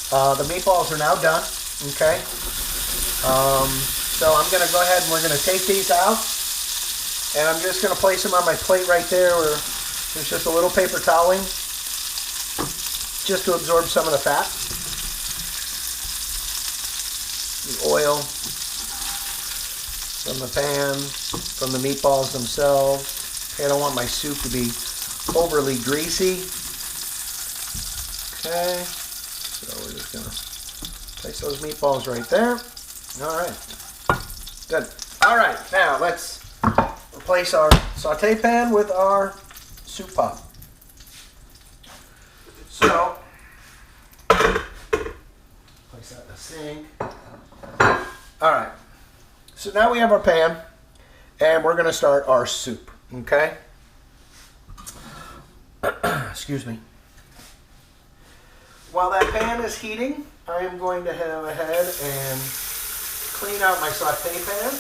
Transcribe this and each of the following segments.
The meatballs are now done. Okay. So I'm going to go ahead and we're going to take these out. And I'm just going to place them on my plate right there where there's just a little paper toweling just to absorb some of the fat. The oil from the pan, from the meatballs themselves. Okay, I don't want my soup to be overly greasy. Okay, so we're just going to place those meatballs right there. All right, good. All right, now let's replace our saute pan with our soup pot. So, place that in the sink. All right, so now we have our pan, and we're going to start our soup, okay? Excuse me. While that pan is heating, I am going to go ahead and clean out my saute pan,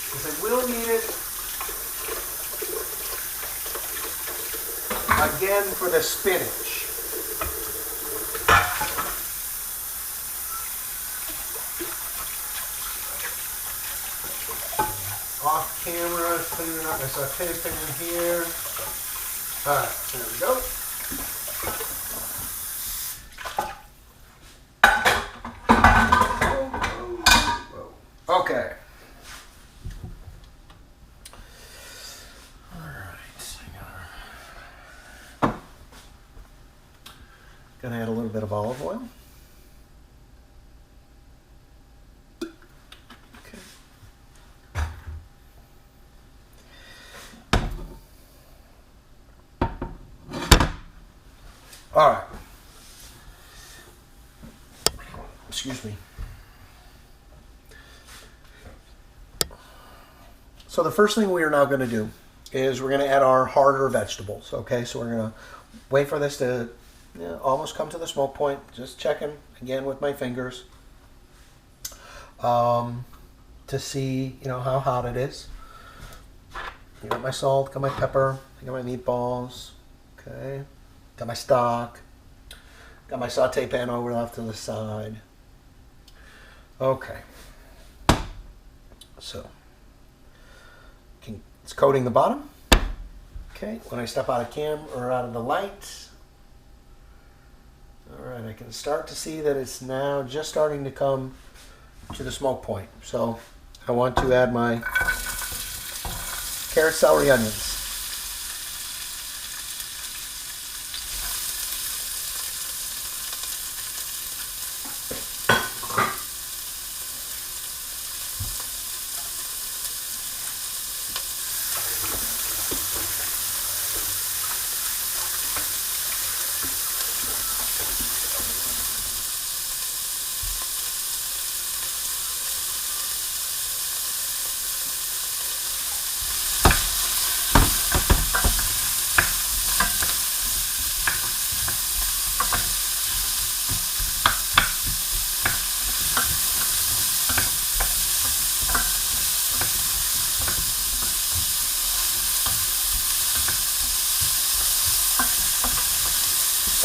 because I will need it again for the spinach. Off camera, cleaning out my saute pan here. All right, there we go. Okay. All right. Gonna add a little bit of olive oil. Okay. All right. Excuse me. So the first thing we are now going to do is we're going to add our harder vegetables. Okay, so we're going to wait for this to almost come to the smoke point. Just checking again with my fingers to see how hot it is. I got my salt, got my pepper, I got my meatballs. Okay, got my stock, got my saute pan over off to the side. Okay, so it's coating the bottom. Okay, when I step out of cam or out of the light, all right, I can start to see that it's now just starting to come to the smoke point. So I want to add my carrot, celery, onions.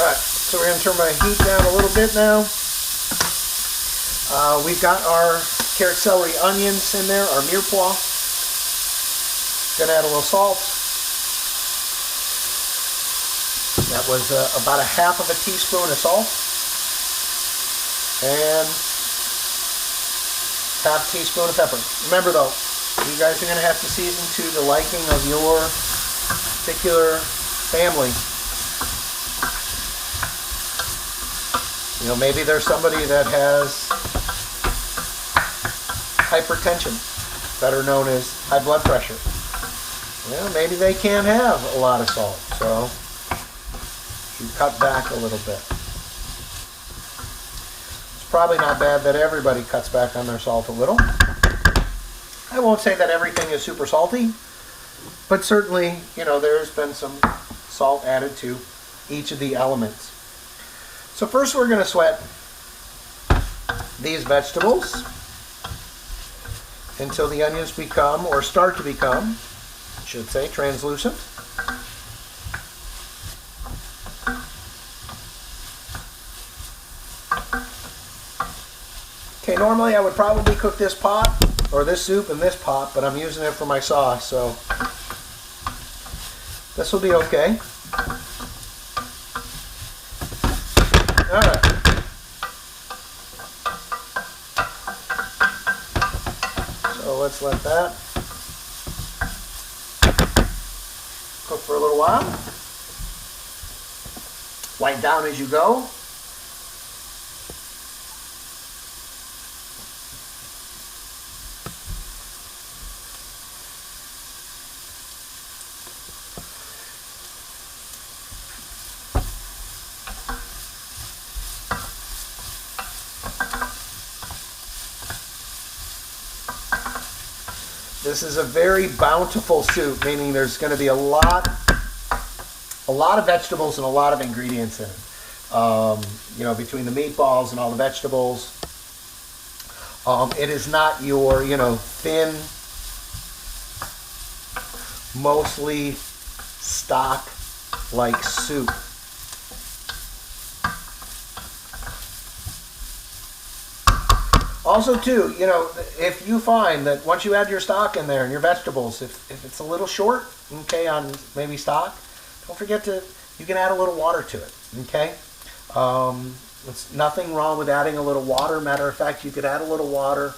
Alright, so we're going to turn my heat down a little bit now. We've got our carrot, celery, onions in there, our mirepoix. Going to add a little salt. That was about a half of a teaspoon of salt. And half teaspoon of pepper. Remember though, you guys are going to have to season to the liking of your particular family. Maybe there's somebody that has hypertension, better known as high blood pressure. Well, maybe they can't have a lot of salt, so you cut back a little bit. It's probably not bad that everybody cuts back on their salt a little. I won't say that everything is super salty, but certainly, there's been some salt added to each of the elements. So first we're going to sweat these vegetables until the onions become, or start to become, I should say, translucent. Okay, normally I would probably cook this pot or this soup in this pot, but I'm using it for my sauce, so this will be okay. All right. So let's let that cook for a little while. Wipe down as you go. This is a very bountiful soup, meaning there's going to be a lot of vegetables and a lot of ingredients in it. You know, between the meatballs and all the vegetables. It is not your, you know, thin, mostly stock-like soup. Also, too, you know, if you find that once you add your stock in there and your vegetables, if it's a little short, okay, on maybe stock, don't forget you can add a little water to it, okay? There's nothing wrong with adding a little water. Matter of fact, you could add a little water.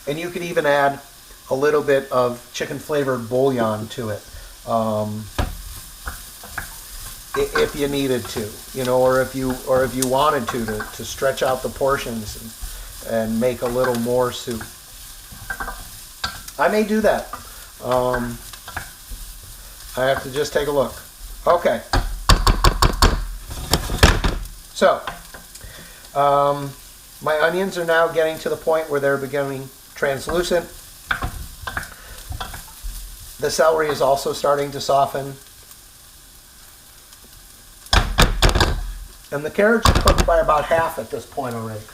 And you could even add a little bit of chicken-flavored bouillon to it. If you needed to, you know, or if you wanted to stretch out the portions and make a little more soup. I may do that. I have to just take a look. Okay. So, my onions are now getting to the point where they're becoming translucent. The celery is also starting to soften. And the carrots are cooked by about half at this point already.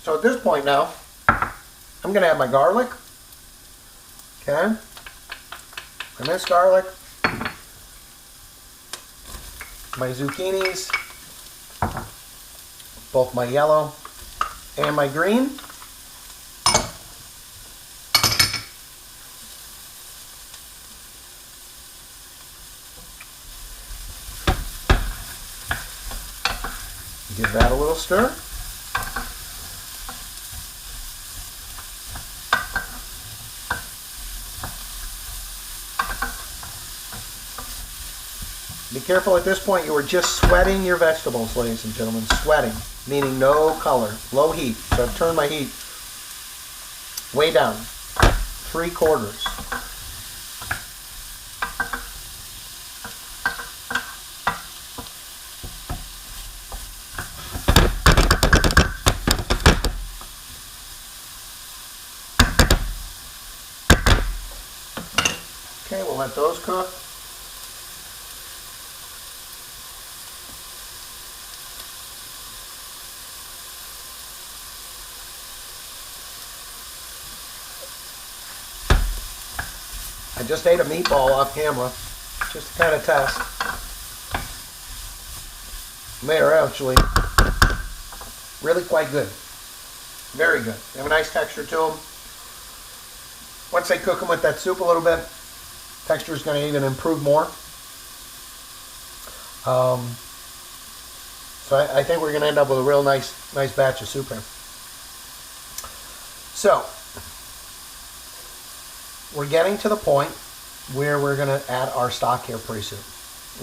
So at this point now, I'm going to add my garlic. Okay. My minced garlic. My zucchinis. Both my yellow and my green. Give that a little stir. Be careful at this point, you are just sweating your vegetables, ladies and gentlemen. Sweating, meaning no color, low heat. So I've turned my heat way down, 3/4. Okay, we'll let those cook. I just ate a meatball off camera, just to kind of test. They are actually really quite good. Very good. They have a nice texture to them. Once they cook them with that soup a little bit, texture is going to even improve more. So I think we're going to end up with a real nice batch of soup here. So we're getting to the point where we're going to add our stock here pretty soon.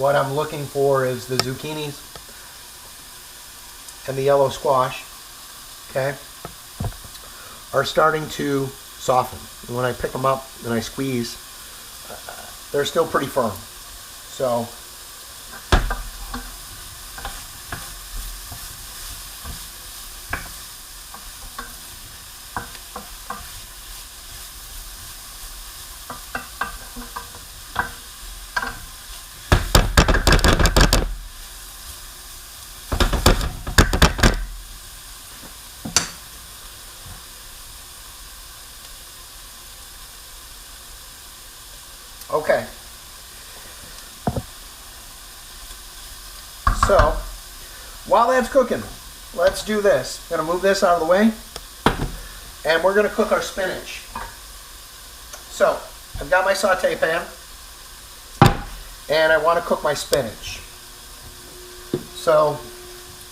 What I'm looking for is the zucchinis and the yellow squash, okay, are starting to soften. And when I pick them up and I squeeze, they're still pretty firm. So okay. So, while that's cooking, let's do this. I'm going to move this out of the way, and we're going to cook our spinach. So, I've got my saute pan, and I want to cook my spinach. So,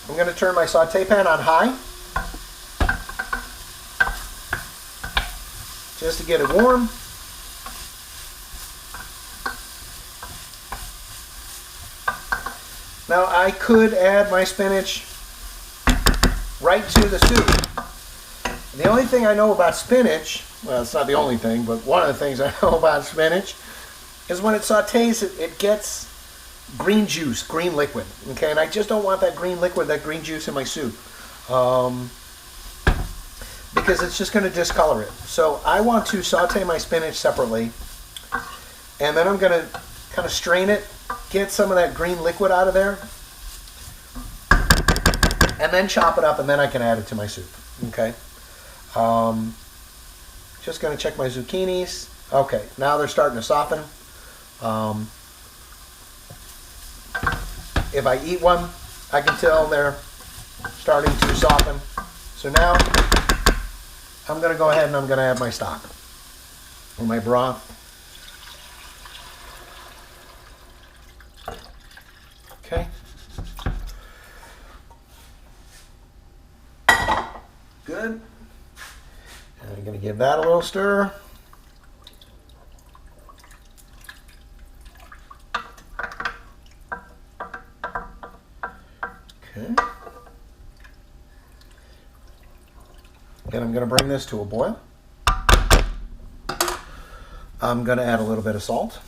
I'm going to turn my saute pan on high, just to get it warm. Now I could add my spinach right to the soup. The only thing I know about spinach, well, it's not the only thing, but one of the things I know about spinach is when it sautés, it gets green juice, green liquid. Okay, and I just don't want that green liquid, that green juice in my soup, because it's just going to discolor it. So I want to saute my spinach separately, and then I'm going to kind of strain it, get some of that green liquid out of there, and then chop it up, and then I can add it to my soup. Okay. Just going to check my zucchinis. Okay, now they're starting to soften. If I eat one, I can tell they're starting to soften. So now I'm going to go ahead and I'm going to add my stock or my broth. Okay. Good. And I'm going to give that a little stir. Okay. And I'm going to bring this to a boil. I'm going to add a little bit of salt.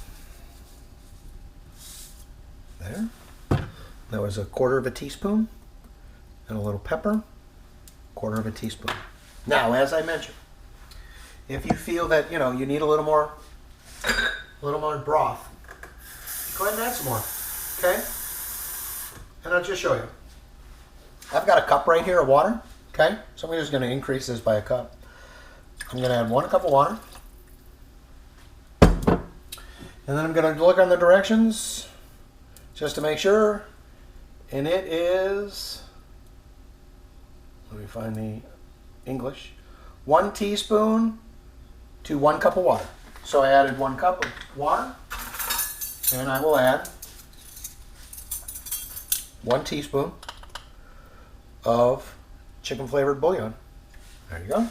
There. That was 1/4 teaspoon. And a little pepper. 1/4 teaspoon. Now, as I mentioned, if you feel that, you need a little more broth, go ahead and add some more. Okay? And I'll just show you. I've got a cup right here of water. Okay? So I'm just going to increase this by a cup. I'm going to add 1 cup of water. And then I'm going to look on the directions just to make sure. And it is, let me find the English, 1 teaspoon to 1 cup of water. So I added 1 cup of water, and I will add 1 teaspoon of chicken flavored bouillon. There you go.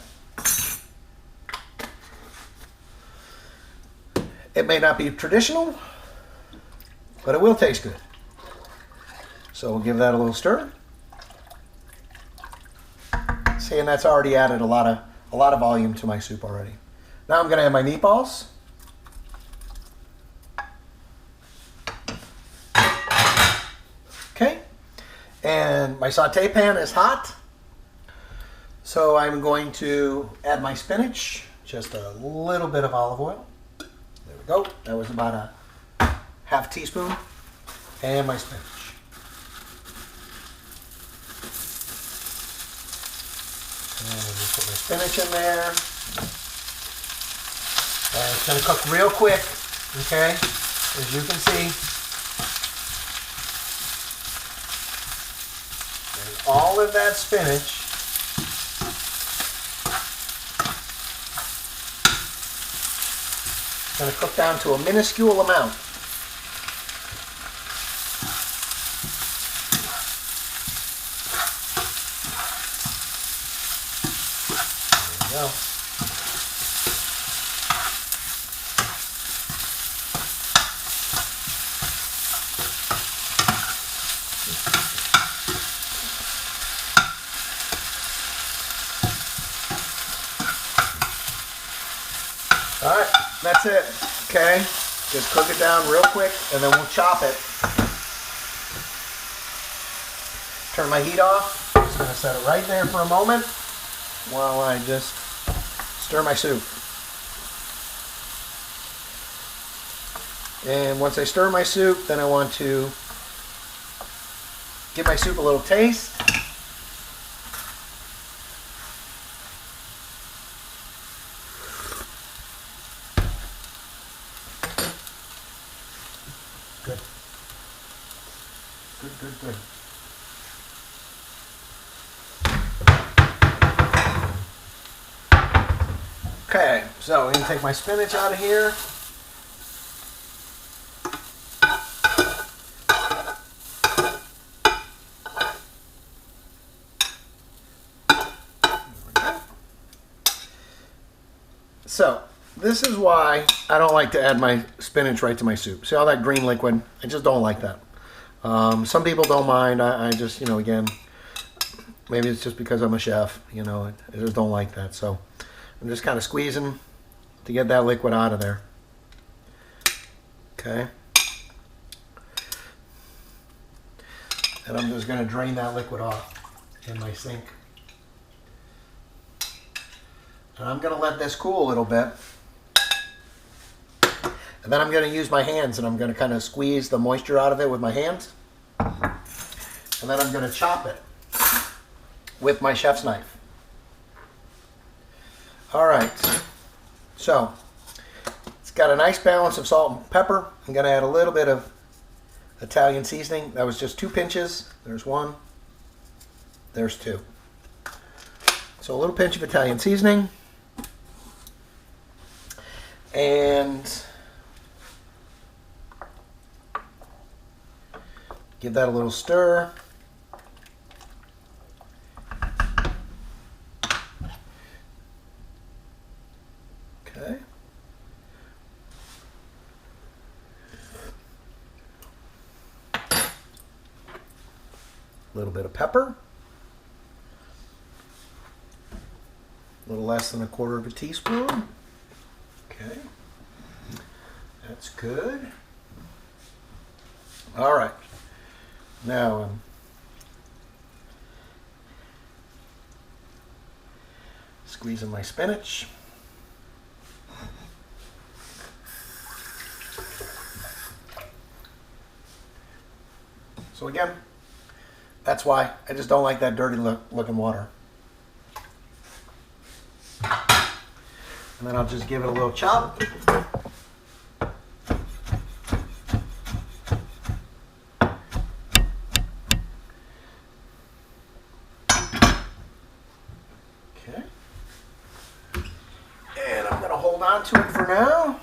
It may not be traditional, but it will taste good. So we'll give that a little stir. See, and that's already added a lot of volume to my soup already. Now I'm going to add my meatballs. Okay. And my saute pan is hot. So I'm going to add my spinach, just a little bit of olive oil. There we go. That was about a ½ teaspoon. And my spinach. And just put my spinach in there. And it's going to cook real quick, okay, as you can see. And all of that spinach is going to cook down to a minuscule amount. There we go. All right, that's it, okay? Just cook it down real quick, and then we'll chop it. Turn my heat off. Just gonna set it right there for a moment while I just stir my soup. And once I stir my soup, then I want to give my soup a little taste. Good. Good. Okay, so I'm going to take my spinach out of here. So, this is why I don't like to add my spinach right to my soup. See all that green liquid? I just don't like that. Some people don't mind. I just, again, maybe it's just because I'm a chef, I just don't like that. So, I'm just kind of squeezing to get that liquid out of there. Okay. And I'm just going to drain that liquid off in my sink. And I'm going to let this cool a little bit. And then I'm going to use my hands and I'm going to kind of squeeze the moisture out of it with my hands. And then I'm going to chop it with my chef's knife. All right. So, it's got a nice balance of salt and pepper. I'm going to add a little bit of Italian seasoning. That was just 2 pinches. There's 1. There's 2. So a little pinch of Italian seasoning. And give that a little stir. Okay. A little bit of pepper. A little less than 1/4 teaspoon. Okay. That's good. All right. Now I'm squeezing my spinach. So again, that's why I just don't like that dirty looking water. And then I'll just give it a little chop. Okay. And I'm going to hold on to it for now.